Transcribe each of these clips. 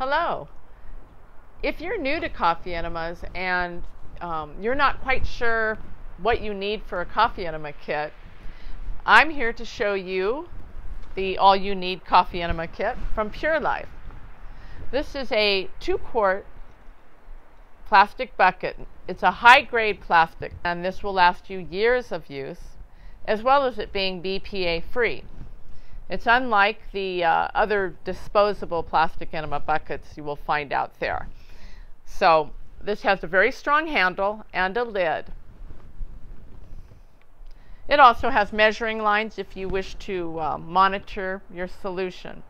Hello. If you're new to coffee enemas and you're not quite sure what you need for a coffee enema kit, I'm here to show you the All You Need Coffee Enema Kit from Purelife. This is a 2-quart plastic bucket. It's a high-grade plastic, and this will last you years of use, as well as it being BPA-free. It's unlike the other disposable plastic enema buckets you will find out there. So this has a very strong handle and a lid. It also has measuring lines if you wish to monitor your solution.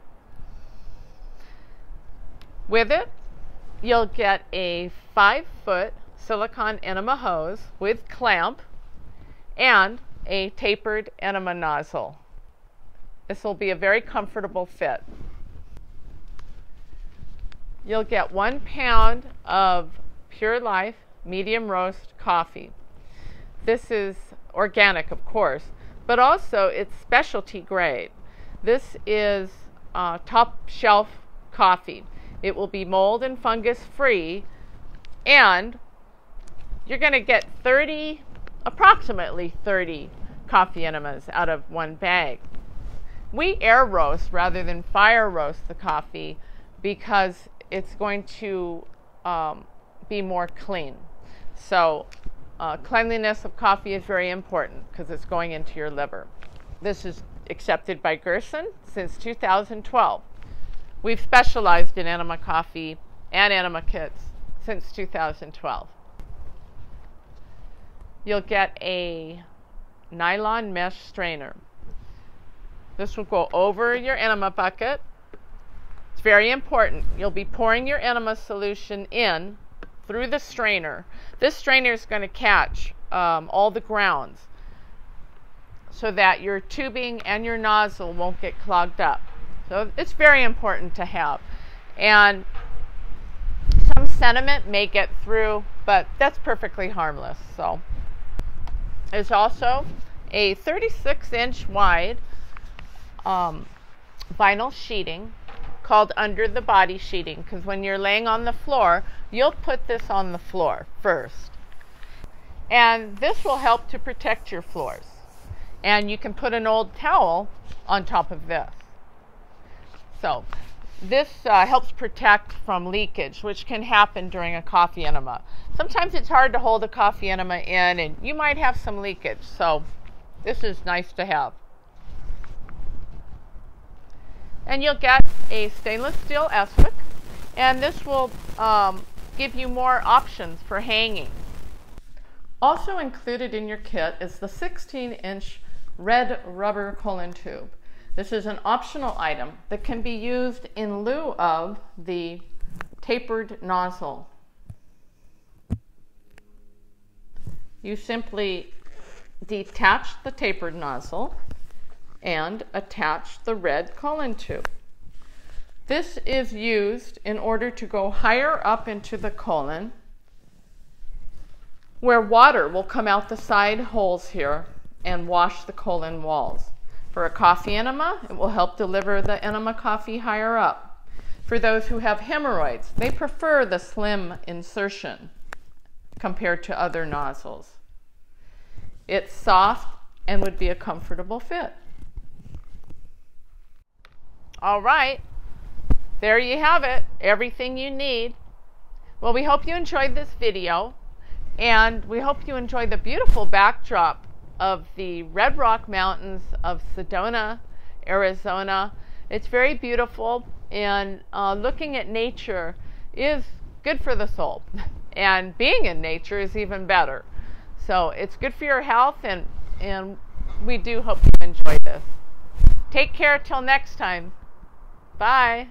With it, you'll get a 5-foot silicone enema hose with clamp and a tapered enema nozzle. This will be a very comfortable fit. You'll get 1 pound of Purelife medium roast coffee. This is organic, of course, but also it's specialty grade. This is top shelf coffee. It will be mold and fungus free, and you're going to get approximately 30 coffee enemas out of one bag. We air roast rather than fire roast the coffee because it's going to be more clean. So cleanliness of coffee is very important because it's going into your liver. This is accepted by Gerson since 2012. We've specialized in enema coffee and enema kits since 2012. You'll get a nylon mesh strainer. This will go over your enema bucket. It's very important. You'll be pouring your enema solution in through the strainer. This strainer is going to catch all the grounds so that your tubing and your nozzle won't get clogged up. So it's very important to have. And some sediment may get through, but that's perfectly harmless. So there's also a 36-inch wide vinyl sheeting called under the body sheeting, because when you're laying on the floor, you'll put this on the floor first. And this will help to protect your floors. And you can put an old towel on top of this. So this helps protect from leakage, which can happen during a coffee enema. Sometimes it's hard to hold a coffee enema in, and you might have some leakage. So this is nice to have. And you'll get a stainless steel S-hook, and this will give you more options for hanging. Also included in your kit is the 16-inch red rubber colon tube. This is an optional item that can be used in lieu of the tapered nozzle. You simply detach the tapered nozzle and attach the red colon tube. This is used in order to go higher up into the colon, where water will come out the side holes here and wash the colon walls. For a coffee enema, it will help deliver the enema coffee higher up. For those who have hemorrhoids, they prefer the slim insertion compared to other nozzles. It's soft and would be a comfortable fit. All right, there you have it, everything you need. Well, we hope you enjoyed this video, and we hope you enjoy the beautiful backdrop of the Red Rock Mountains of Sedona, Arizona. It's very beautiful, and looking at nature is good for the soul, and being in nature is even better. So it's good for your health, and we do hope you enjoy this. Take care till next time. Bye.